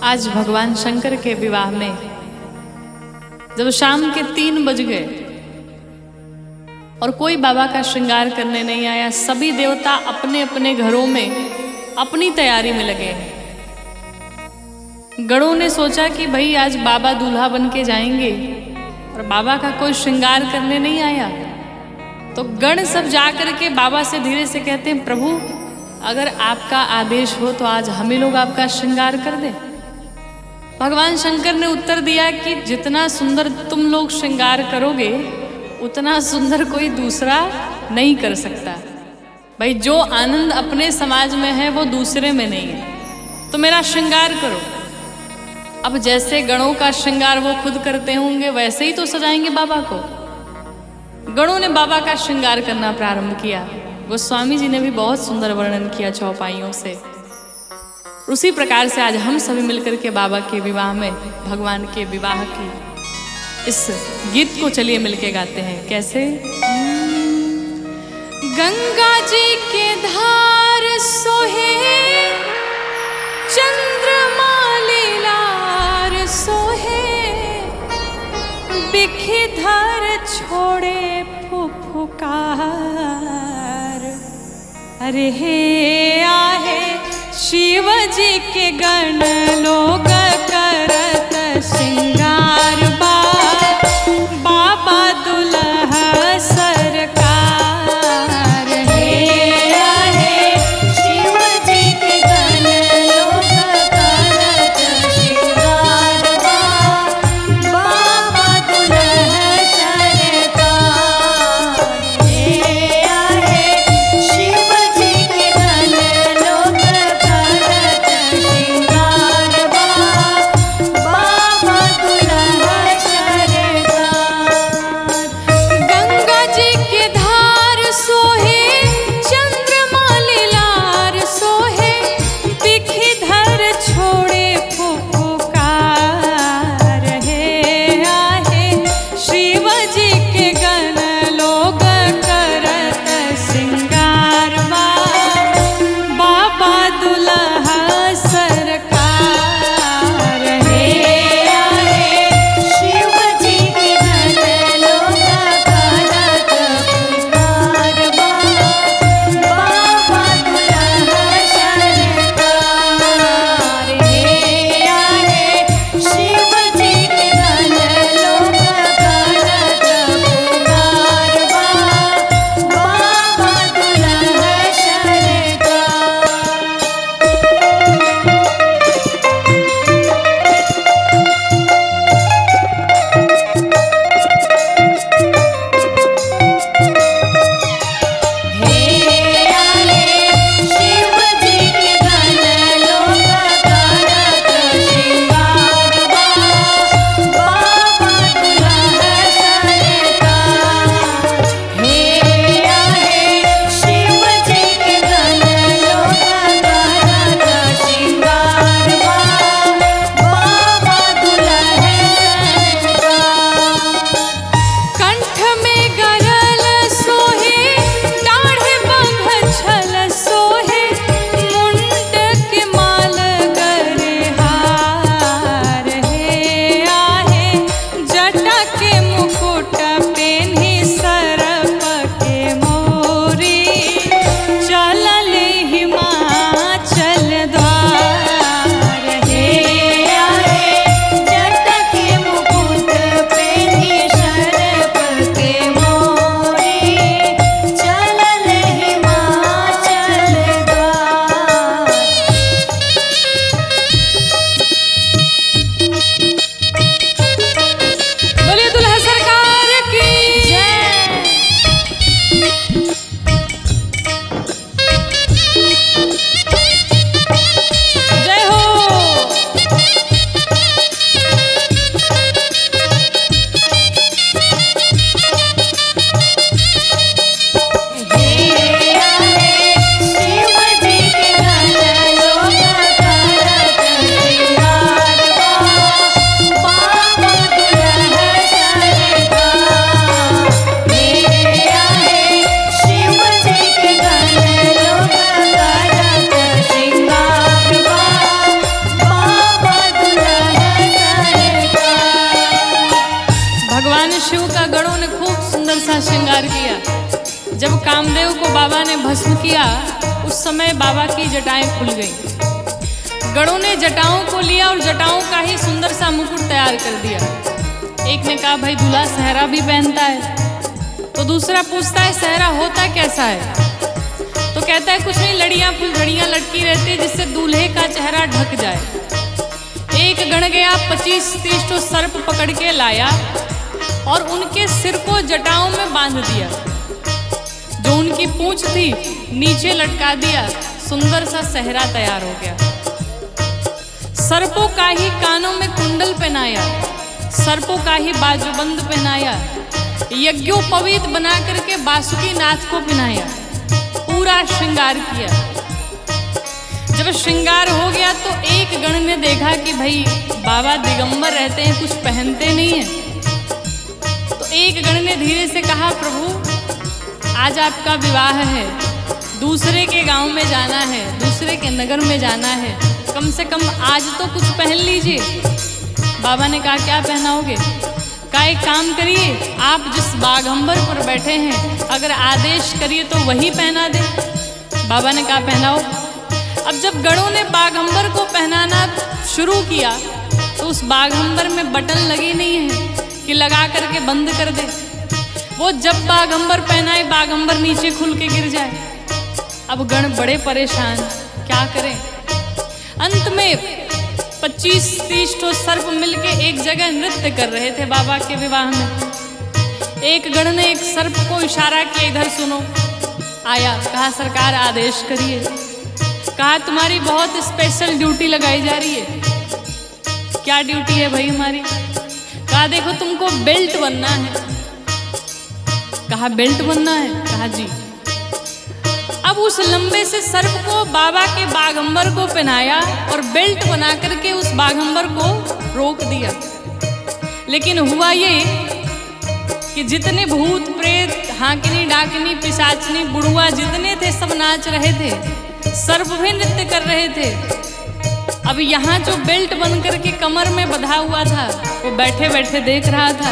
आज भगवान शंकर के विवाह में जब शाम के 3 बज गए और कोई बाबा का श्रृंगार करने नहीं आया, सभी देवता अपने अपने घरों में अपनी तैयारी में लगे हैं। गणों ने सोचा कि भाई आज बाबा दूल्हा बन के जाएंगे और बाबा का कोई श्रृंगार करने नहीं आया, तो गण सब जा करके बाबा से धीरे से कहते हैं, प्रभु अगर आपका आदेश हो तो आज हम ही लोग आपका श्रृंगार कर दें। भगवान शंकर ने उत्तर दिया कि जितना सुंदर तुम लोग श्रृंगार करोगे उतना सुंदर कोई दूसरा नहीं कर सकता। भाई जो आनंद अपने समाज में है वो दूसरे में नहीं है, तो मेरा श्रृंगार करो। अब जैसे गणों का श्रृंगार वो खुद करते होंगे वैसे ही तो सजाएंगे बाबा को। गणों ने बाबा का श्रृंगार करना प्रारंभ किया। गोस्वामी जी ने भी बहुत सुंदर वर्णन किया चौपाइयों से। उसी प्रकार से आज हम सभी मिलकर के बाबा के विवाह में भगवान के विवाह की इस गीत को चलिए मिलके गाते हैं। कैसे? गंगा जी के धार सोहे चंद्रमा लीलार सोहे, बिखधर छोड़े फुफुकार। अरे हे आहे शिव जी के गण लोग करत श्रृंगार, बाबा दुल्हा सरकार। हे आहे शिव जी के गण लोग करत श्रृंगार, बाबा दुल्हा सरकार। हे आहे शिव जी के गण लोग करत श्रृंगार, बाबा उस समय बाबा की जटाएं खुल गईं। गणों ने जटाओं को लिया और जटाओं का ही सुंदर सा मुकुट तैयार कर दिया। एक ने कहा भाई दूल्हा सहरा भी पहनता है, तो दूसरा पूछता है सहरा होता कैसा है? तो कहता है कुछ नहीं, लड़ियां फुलझड़ियां लटकी रहती है जिससे दूल्हे का चेहरा ढक जाए। एक गण गया 25-30 तो सर्प पकड़ के लाया और उनके सिर को जटाओं में बांध दिया। जो उनकी पूंछ थी नीचे लटका दिया, सुंदर सा सहरा तैयार हो गया। सर्पों का ही कानों में कुंडल पहनाया, सर्पों का ही बाजूबंद पहनाया, यज्ञोपवीत बना करके बासुकी नाथ को पहनाया, पूरा श्रृंगार किया। जब श्रृंगार हो गया तो एक गण ने देखा कि भाई बाबा दिगंबर रहते हैं, कुछ पहनते नहीं हैं। तो एक गण ने धीरे से कहा प्रभु आज आपका विवाह है, दूसरे के गांव में जाना है, दूसरे के नगर में जाना है, कम से कम आज तो कुछ पहन लीजिए। बाबा ने कहा क्या पहनाओगे? कहा एक काम करिए, आप जिस बाघंबर पर बैठे हैं अगर आदेश करिए तो वही पहना दे। बाबा ने कहा पहनाओ। अब जब गणों ने बाघंबर को पहनाना शुरू किया तो उस बाघंबर में बटन लगी नहीं है कि लगा करके बंद कर दे। वो जब बाघंबर पहनाए बाघंबर नीचे खुल के गिर जाए। अब गण बड़े परेशान, क्या करें? अंत में 25-30 तो सर्प मिलके एक जगह नृत्य कर रहे थे बाबा के विवाह में। एक गण ने एक सर्प को इशारा किया इधर सुनो। आया, कहा सरकार आदेश करिए। कहा तुम्हारी बहुत स्पेशल ड्यूटी लगाई जा रही है। क्या ड्यूटी है भाई हमारी? कहा देखो तुमको बेल्ट बनना है। कहा बेल्ट बनना है? कहा जी। अब उस लंबे से सर्प को बाबा के बाघंबर को पहनाया और बेल्ट बना करके उस बाघंबर को रोक दिया। लेकिन हुआ ये कि जितने भूत प्रेत हाकिनी डाकिनी पिशाचनी बुढ़वा जितने थे सब नाच रहे थे, सर्प भी नृत्य कर रहे थे। अब यहाँ जो बेल्ट बन करके कमर में बंधा हुआ था वो बैठे बैठे देख रहा था।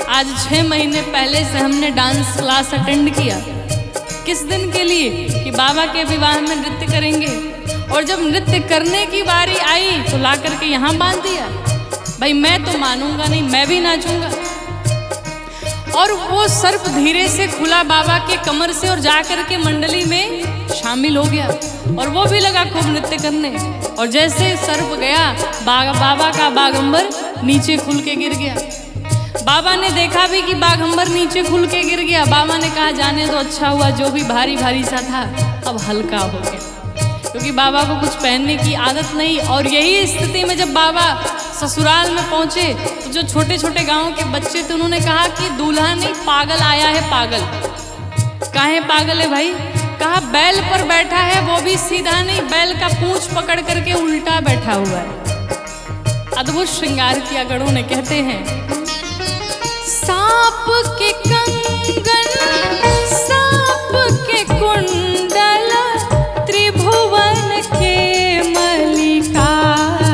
आज 6 महीने पहले से हमने डांस क्लास अटेंड किया। किस दिन के लिए? कि बाबा के विवाह में नृत्य करेंगे। और जब नृत्य करने की बारी आई तो ला करके यहाँ बांध दिया। भाई मैं तो मानूंगा नहीं, मैं भी नाचूंगा। और वो सर्प धीरे से खुला बाबा के कमर से और जा करके मंडली में शामिल हो गया और वो भी लगा खूब नृत्य करने। और जैसे सर्प गया बाबा का बाघंबर नीचे खुल के गिर गया। बाबा ने देखा भी कि बाघंबर नीचे खुल के गिर गया। बाबा ने कहा जाने तो अच्छा हुआ, जो भी भारी भारी सा था अब हल्का हो गया, क्योंकि बाबा को कुछ पहनने की आदत नहीं। और यही स्थिति में जब बाबा ससुराल में पहुंचे तो जो छोटे छोटे गांव के बच्चे थे उन्होंने कहा कि दूल्हा नहीं पागल आया है। पागल? काहे पागल है भाई? कहा बैल पर बैठा है, वो भी सीधा नहीं, बैल का पूंछ पकड़ करके उल्टा बैठा हुआ है। अद्भुत श्रृंगार किया गणों ने। कहते हैं सांप के कंगन सांप के कुंडल त्रिभुवन के मलिकार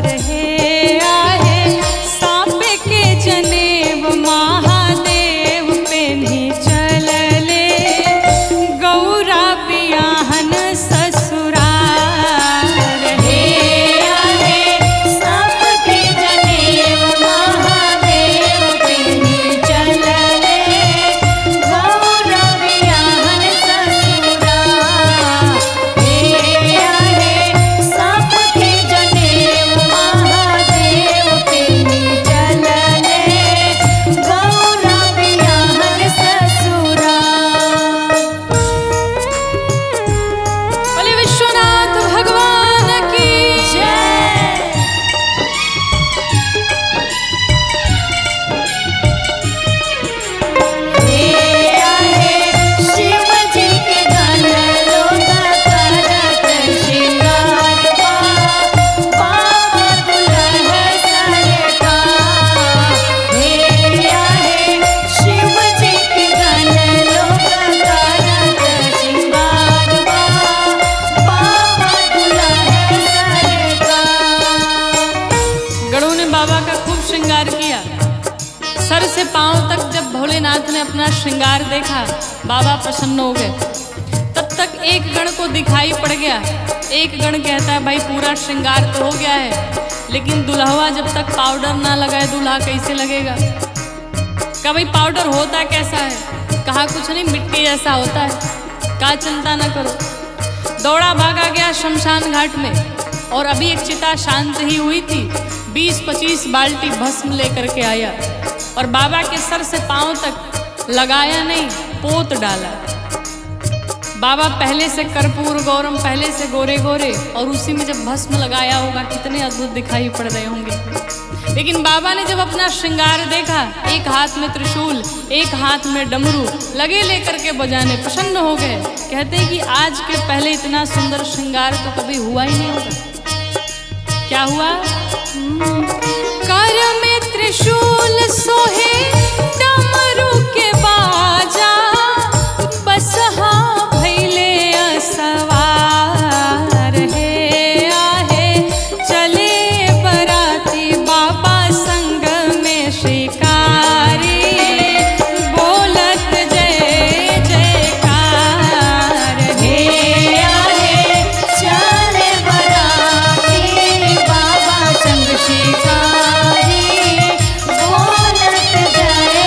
है। आहे सांप के जनेब महादेव पे नहीं चलले, गौरा बियाहन ससुराल है। आहे सांप के जनेब महादेव पे नहीं चलले, गौरा बियाहन ससुराल है। आहे सांप के जनेब महादेव पे नहीं चलले, गौरा बियाहन ससुराल। बोले विश्वनाथ भगवान की जय। शिव जी के गण लोग करत श्रृंगार, बाबा दुल्हा सरकार। शिव जी के गण लोग करत श्रृंगार, बाबा दुल्हा सरकार। गणों ने बाबा का खूब श्रृंगार किया। सर से पांव तक जब भोलेनाथ ने अपना श्रृंगार देखा बाबा प्रसन्न हो गए। तब तक एक गण को दिखाई पड़ गया। एक गण कहता है भाई पूरा श्रृंगार तो हो गया है, लेकिन दुल्हवा जब तक पाउडर ना लगाए दूल्हा कैसे लगेगा। कहा भाई पाउडर होता कैसा है। कहा कुछ नहीं, मिट्टी जैसा होता है। कहा चिंता ना करो। दौड़ा भागा गया शमशान घाट में, और अभी एक चिता शांत ही हुई थी, 20-25 बाल्टी भस्म लेकर के आया और बाबा के सर से पांव तक लगाया नहीं, पोत डाला। बाबा पहले से कर्पूर गौरम, पहले से गोरे गोरे, और उसी में जब भस्म लगाया होगा कितने अद्भुत दिखाई पड़ रहे होंगे। लेकिन बाबा ने जब अपना श्रृंगार देखा, एक हाथ में त्रिशूल, एक हाथ में डमरू लगे लेकर के बजाने, प्रसन्न हो गए। कहते हैं कि आज के पहले इतना सुंदर श्रृंगार तो कभी हुआ ही नहीं होगा। क्या हुआ? कर में त्रिशूल सोहे डमरू के बाजा, बसहा भैले असवार हे आहे, चले बराती बाबा संग में शिकारी, बोलत जय जयकार हे आहे, चले बराती बाबा संग शिकारी, बोलत जय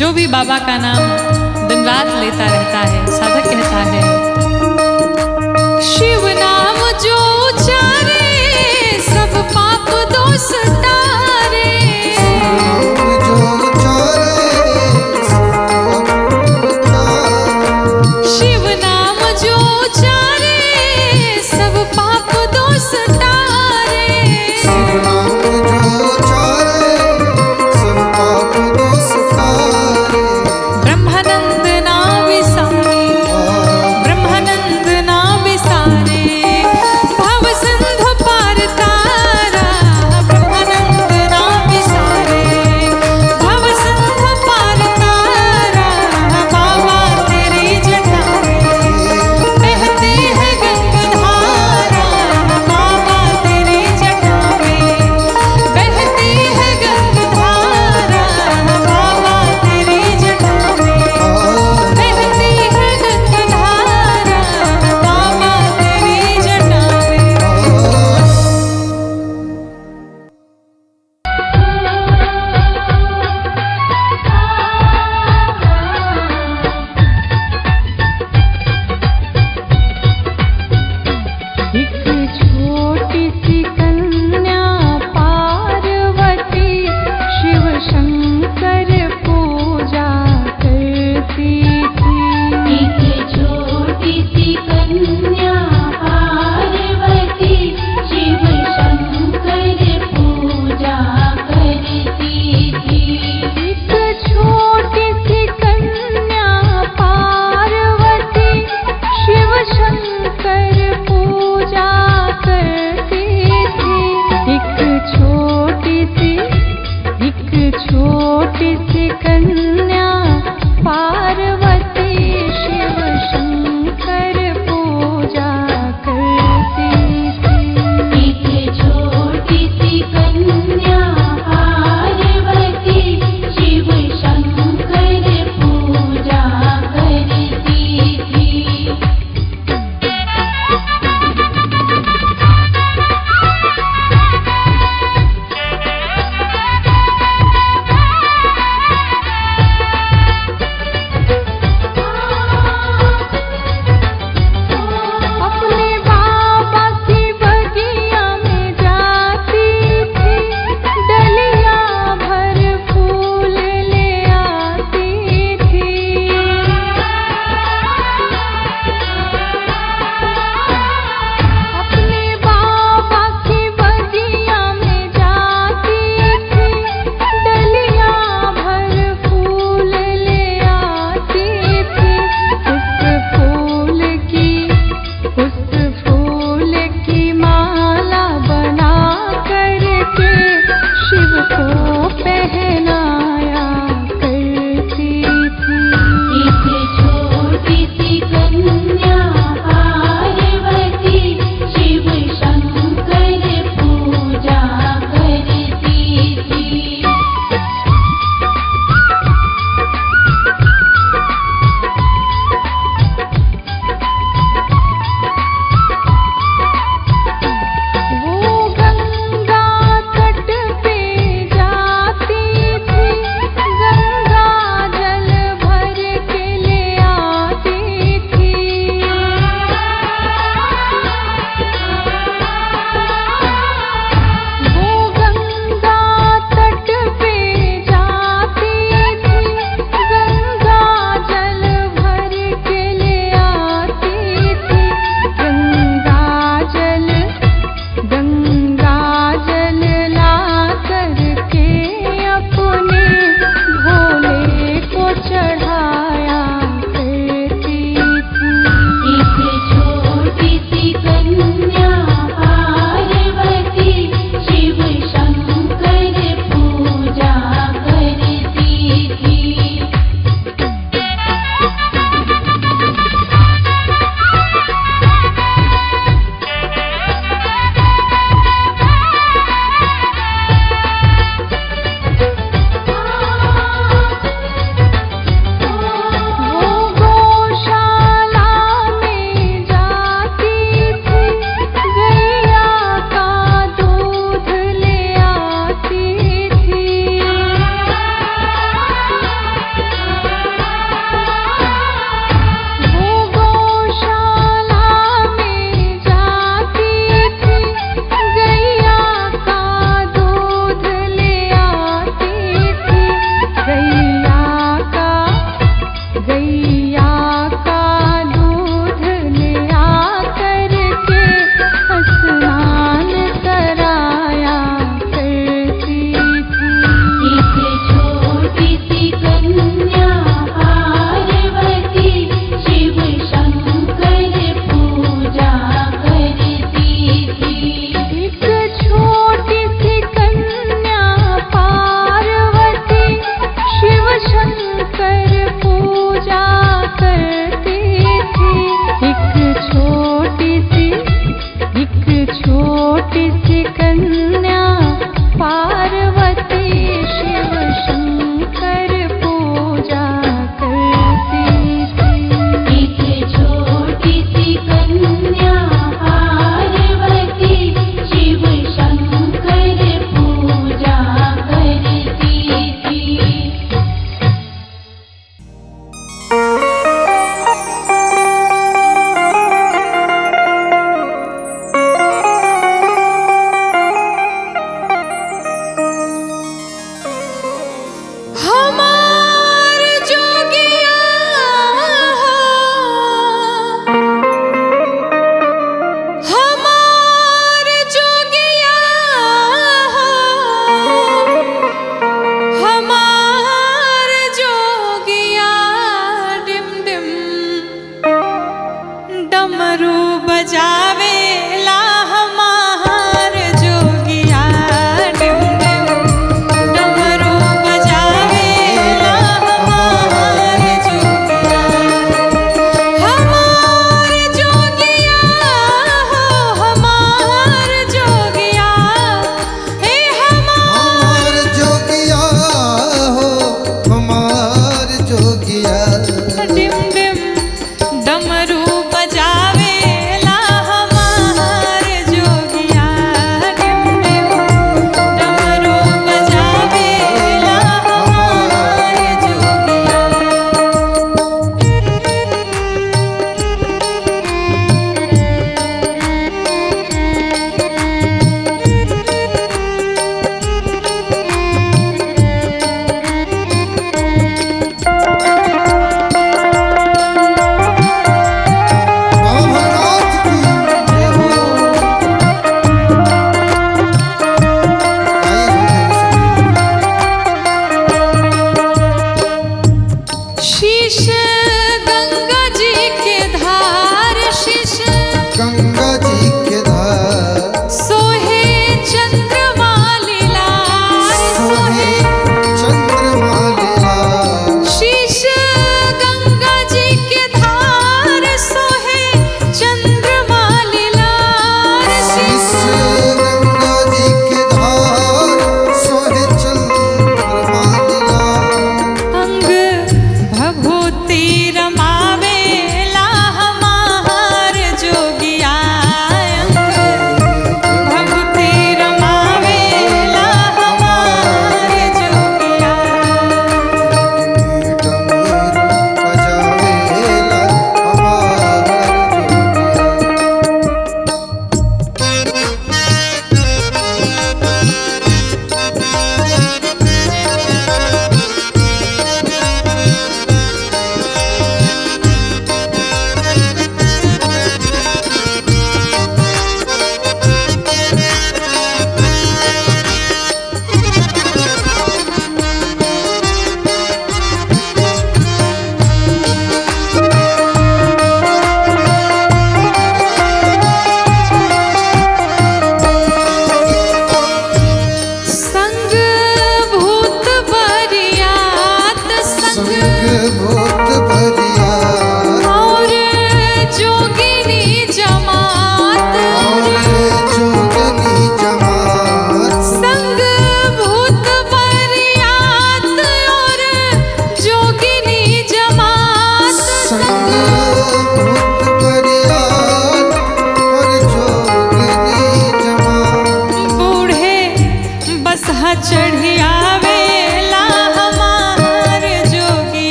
जो भी बाबा का नाम दिन रात लेता रहता है, साधक कहता है, शिव नाम जो उचारे सब पाप दोष तारे। शिव नाम जो उचारे सब पाप दोष तारे। ब्रह्मानंद ना विसारे, ब्रह्मानंद ना विसारे, भव सिंधु पार तारा। ब्रह्मानंद ना विसारे, भव सिंधु पार तारा। बाबा तेरी जटा में बहती है गंगाधारा। बाबा तेरी जटा में बहती है गंगाधारा। बाबा तेरी जटा में बहती है गंगाधारा। बाबा तेरी जटा एक छोटी सी कन्या पार्वती शिव शंकर पूजा करती थी। एक छोटी सी कन्या पार्वती शिव शंकर पूजा करती थी। एक छोटी सी कन्या पार्वती शिव शंकर पूजा करती थी। एक छोटी सी कन्या पार्वती शिव शंकर पूजा करती थी। एक छोटी सी कन्या पार्वती शिव शंकर पूजा करती थी।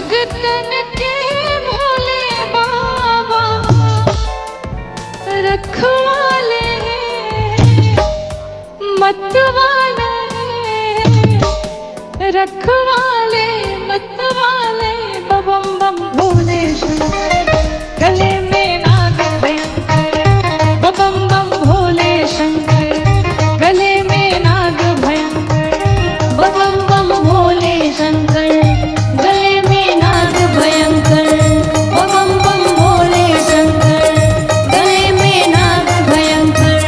भगतन के भोले बाबा रखवाले मतवाले रखवाले मतवाले बम बम भोले शंकर गले में नाग भयंकर बम बम भोले शंकर गले में नाग भयंकर बम बम भोले शंकर गले में नाग भयंकर बम बम भोले शंकर गले में नाग भयंकर।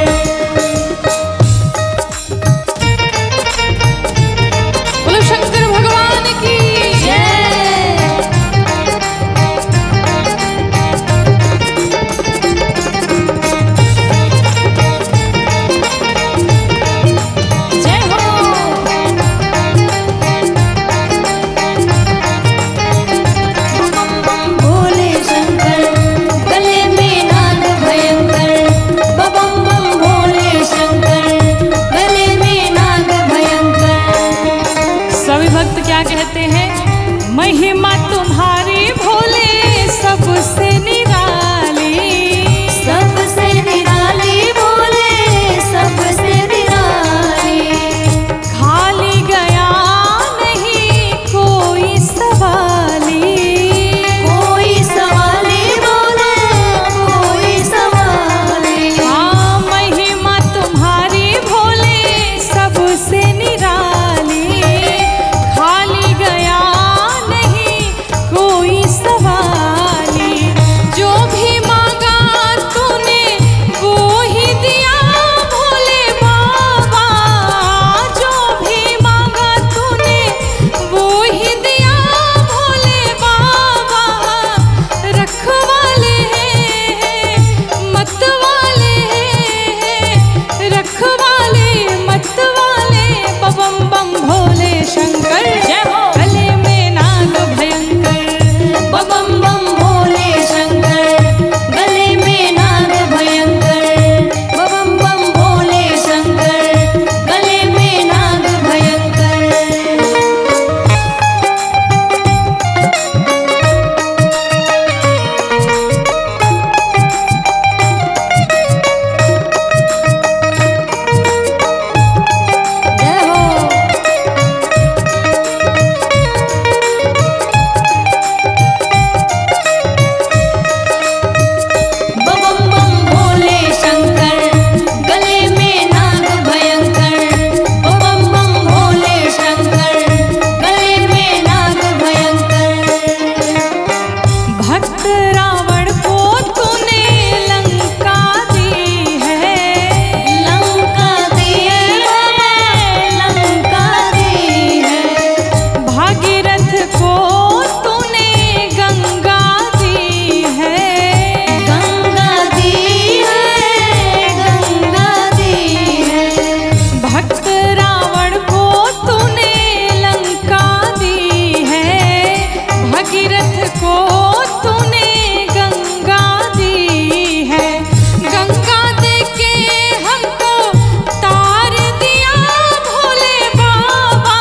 बोलो शंकर भगवान की जय हो। भोले शंकर गले में नाग भयंकर बम बम भोले शंकर गले में नाग भयंकर। सभी भक्त क्या कहते हैं? महिमा तुम्हारी भोले सबसे निराली, सबसे निराली भोले सबसे निराली। खाली गया नहीं कोई सवाली। कोई सवाली बोले कोई सवाली। हाँ महिमा तुम्हारी भोले सबसे निराली, खाली गया नहीं कोई सवाली। जो भी मांगा तूने वो ही दिया भोले बाबा, जो भी मांगा तूने वो ही दिया भोले बाबा। रखवाले मतवाले रखवाले मतवाले बम बम भोले शंकर जय हो। गले में नाग भयंकर बम बम भोले शंकर गले में नाग भयंकर बम बम भोले शंकर गले में नाग भयंकर। जय हो। बम बम भोले शंकर गले में नाग भयंकर बम बम भोले शंकर गले में नाग भयंकर। भक्त रावण को तूने लंका दी है, लंका दी है लंका दी है। भागीरथ को तूने गंगा दी है, गंगा दी है गंगा दी है। भक्त रावण को तूने लंका दी है, भगीरथ को तूने गंगा दी है। गंगा दे के हमको तार दिया भोले बाबा,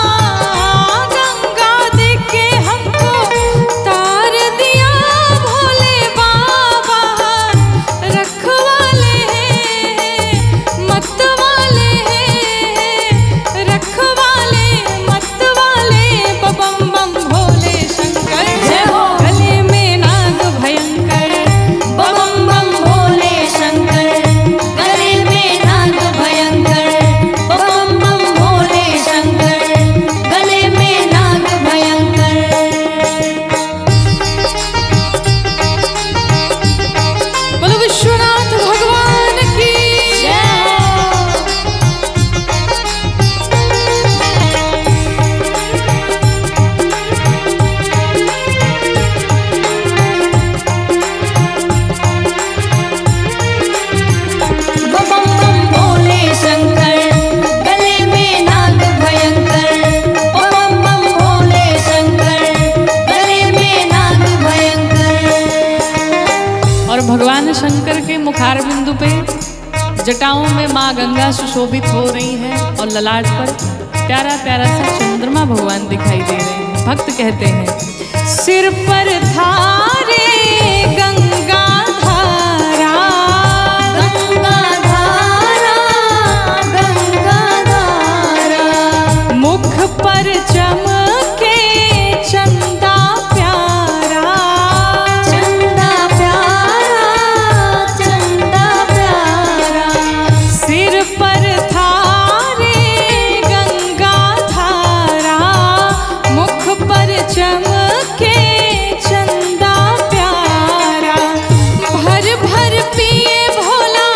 गंगा दे के हमको तार दिया भोले बाबा। रखवाले मतवाले रखवाले मतवाले बम बम भोले शंकर जय हो। गले में नाग भयंकर बम बम भोले शंकर गले में नाग भयंकर बम बम भोले शंकर गले में नाग भयंकर। बोलो विश्वनाथ भगवान की जय बम बम भोले शंकर गले में नाग भयंकर बम बम भोले शंकर गले में नाग भयंकर। और भगवान शंकर के मुखार बिंदु पे जटाओं में माँ गंगा सुशोभित हो रही है और ललाट पर प्यारा प्यारा सा चंद्रमा भगवान दिखाई दे रहे हैं। भक्त कहते हैं सिर पर धारे गंगा धारा, गंगा धारा, गंगा धारा। मुख पर चमके चंदा प्यारा, चंदा प्यारा, चंदा प्यारा। सिर पर धारे गंगा धारा, मुख पर चमके चंदा प्यारा। भर भर पिए भोला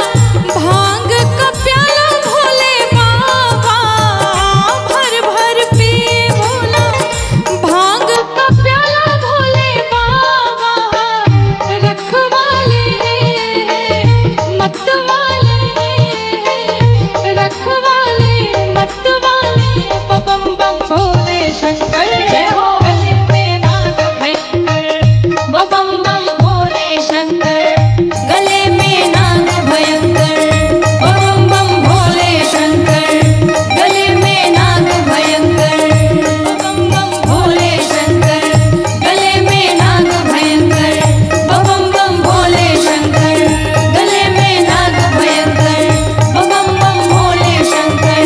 भांग का प्याला भोले बाबा, भर भर पिए भोला भांग का प्याला भोले बाबा। रखवाले मतवाले, रखवाले मतवाले, बम बम भोले शंकर जय हो। गले में नाग भयंकर, बम बम भोले शंकर, गले में नाग भयंकर। बम बम भोले शंकर, गले में नाग भयंकर। बम बम भोले शंकर, गले में नाग भयंकर। बम बम भोले शंकर, गले में नाग भयंकर। बम बम भोले शंकर,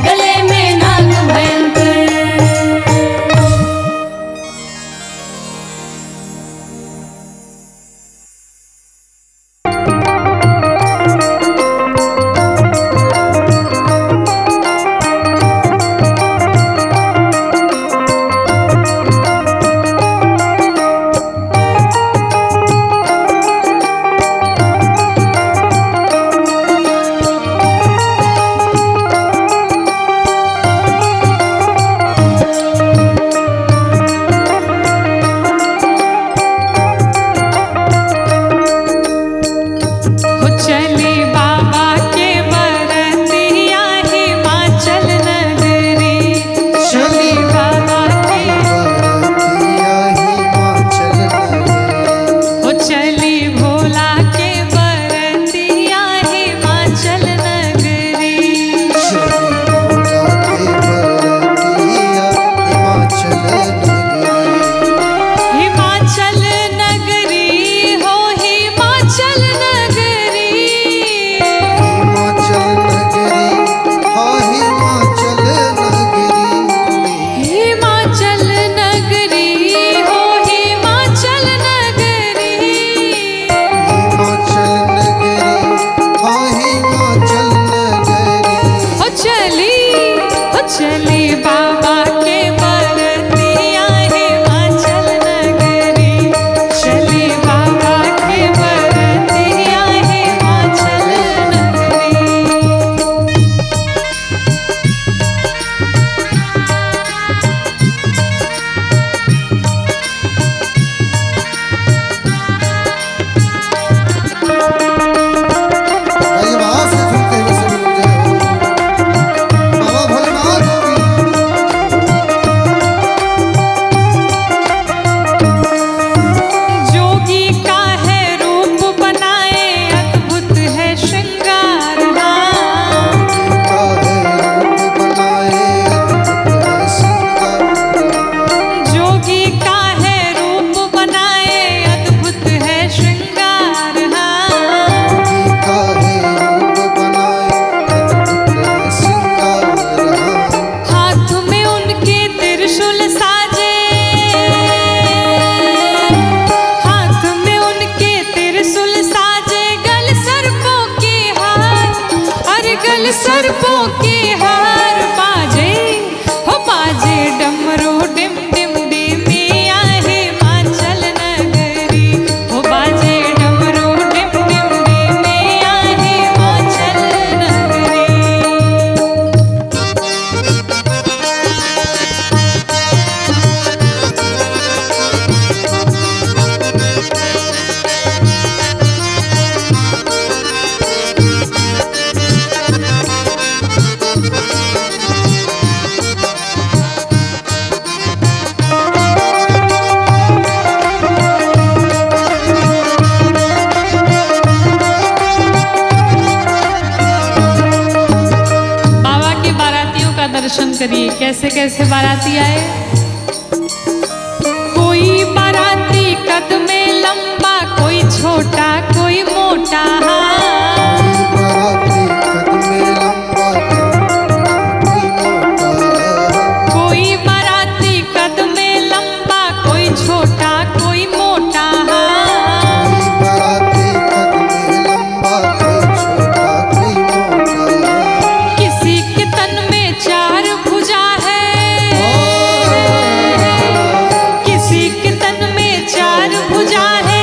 गले में नाग भयंकर। हो चले बाबा के बरतिया हिमाचल नगरी, चले बाबा के, हो चली भोला के बरतिया हिमाचल नगरी। हिमाचल नगरी हो हिमाचल नगरी, हिमाचल नगरी हो हिमाचल नगरी। हो चली बाबा के बरतिया हिमाचल नगरी, चली बाबा के बरतिया हिमाचल नगरी। जोगी का है रूप बनाए अद्भुत है श्रृंगार, जोगी का है रूप बनाए अद्भुत है श्रृंगार। हाथ में उनके त्रिशूल साजे, हाथ में उनके त्रिशूल साजे। गल सर्पों के हार, अरे गल सर्पों के हार। बाजे हो बाजे डमरू डिम डिम डिमिया हिमाचल नगरी, हो बाजे डमरू डिम डिम डिमिया हिमाचल नगरी। दर्शन करिए कैसे कैसे बाराती आए। कोई कद में लंबा, कोई छोटा कोई मोटा। कोई बाराती कद में लंबा, कोई छोटा कोई मोटा। किसी के तन में चार भुजा है, किसी के तन में चार भुजा है,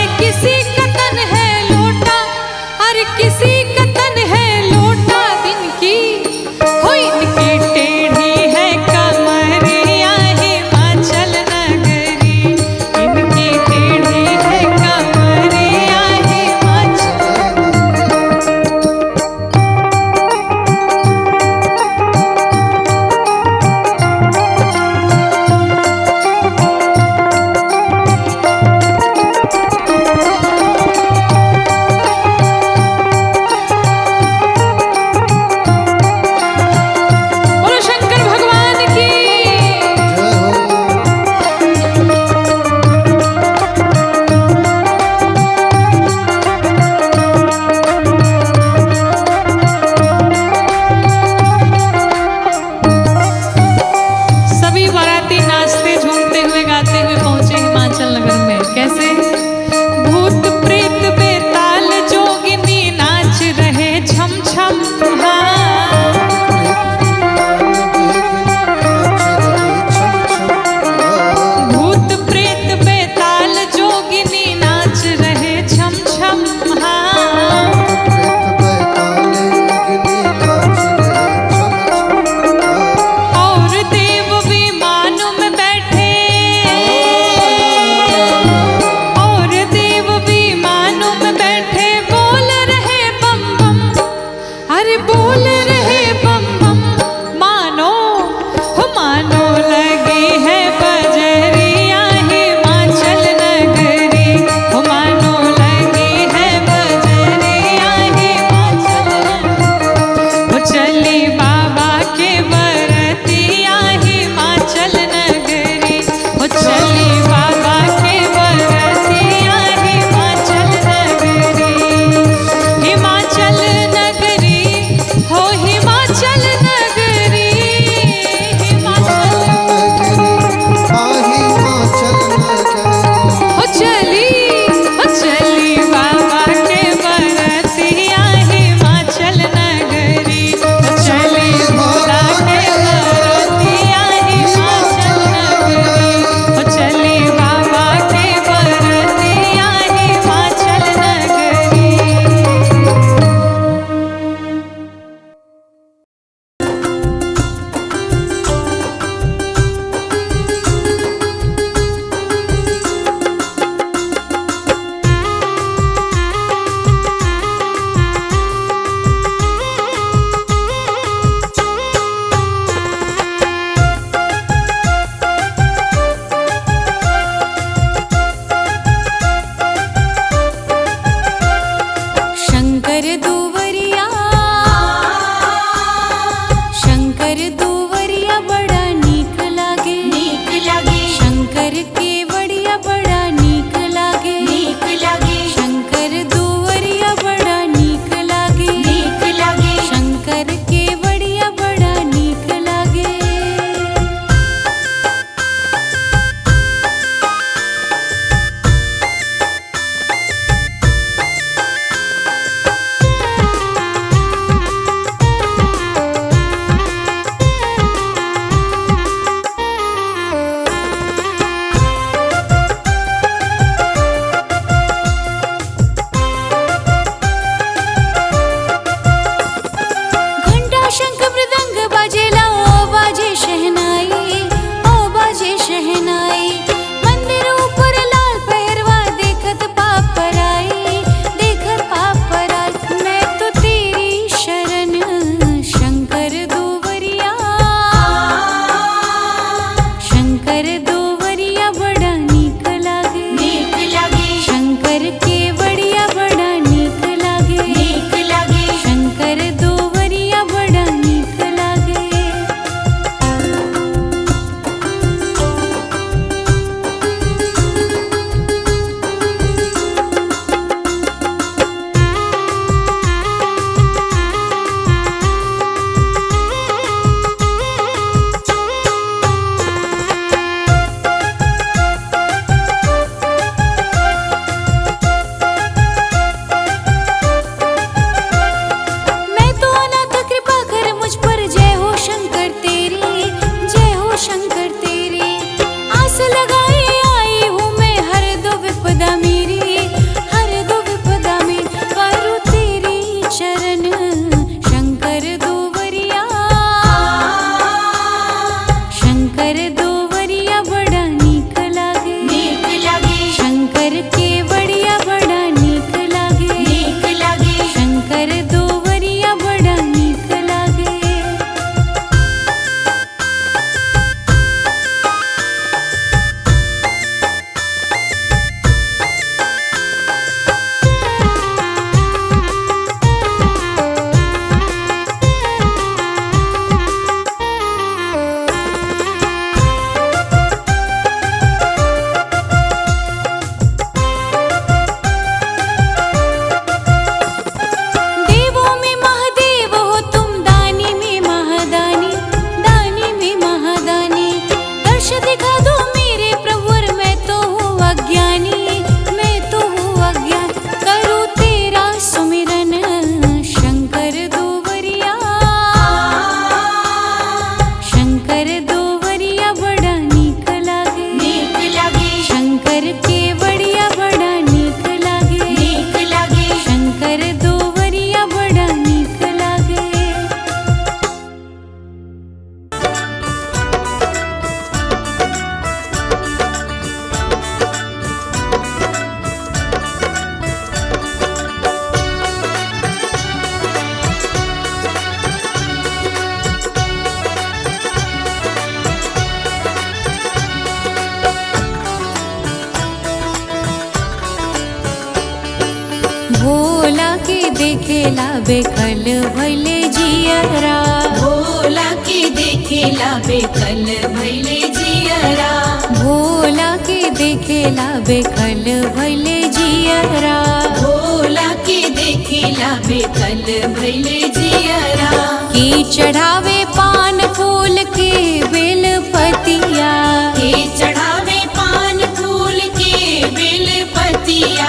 के देखेला बेकल भैले जियरा, भोला के देखेला बेकल भैले जियरा, भोला के देखेला बेकल भैले जियरा, भोला के देखेला बेकल भैले जियरा। की चढ़ावे पान फूल के बेल पतिया, के चढ़ावे पान फूल के बेल पतिया,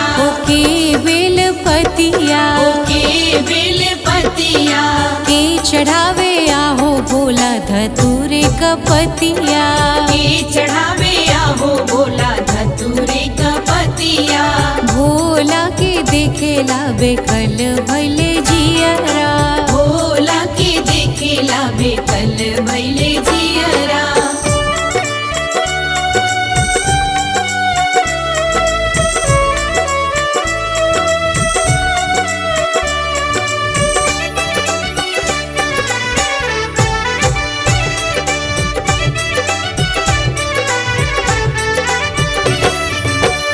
के बेल पतिया, के बेल पतिया, के चढ़ावे आहो भोला धतूरे कपतिया, के चढ़ावे आहो भोला धतूरे का पतिया, भोला के देखेला बेकल भैले जियरा, भोला के देखेला बेकल भैले जियरा।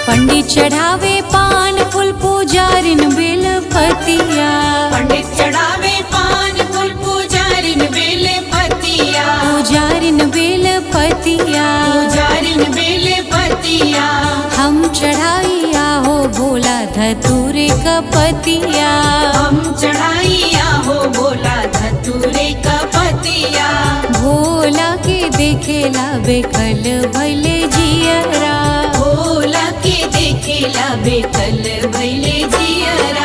पंडित चढ़ावे पान फूल पुजारिन बेल पतिया, पंडित चढ़ावे पान फूल पुजारिन बेल पतिया, पुजारिन बेल पतिया, पुजारिन बेल पतिया, हम चढ़ाई आहो भोला धतूरे कपतिया, हम चढ़ाई आहो भोला धतूरे का पतिया, भोला के देखेला बेकल भैले जियरा, भोला के देखेला बेकल भैले जियरा।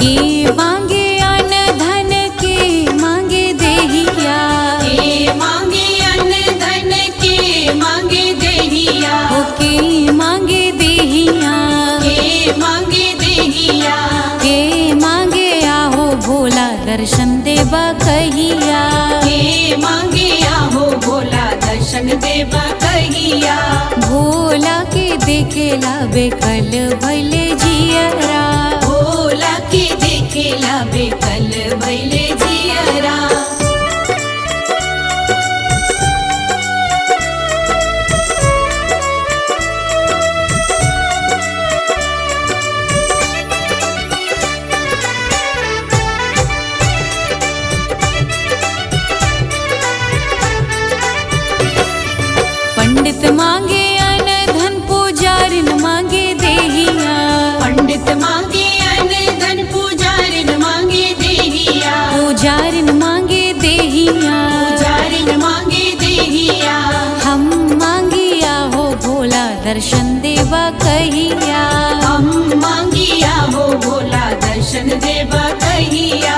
के मांगे अन्न धन के मांगे देहिया, के मांगे अन्न धन के मांगे देहिया, के मांगे देहिया, के मांगे देहिया, के मांगे आहो भोला दर्शन देबा कहिया, के मांगे आहो भोला दर्शन देबा कहिया, भोला के देखेला बेकल भैले जियरा, भोला के देखेला बेकल भैले जियरा। पंडित मांगे अन्न धन पुजारिन मांगे देहिया, पंडित मांगे अन्न धन पुजारिन मांगे देहिया, पुजारिन मांगे देहिया, पुजारिन मांगे देहिया, हम मांगी आहो भोला दर्शन देबा कहिया, हम मांगी आहो भोला दर्शन देबा कहिया,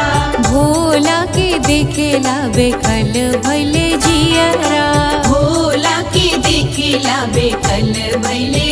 भोला के देखेला बेकल भैले जियरा, भोला के देखेला बेकल भैले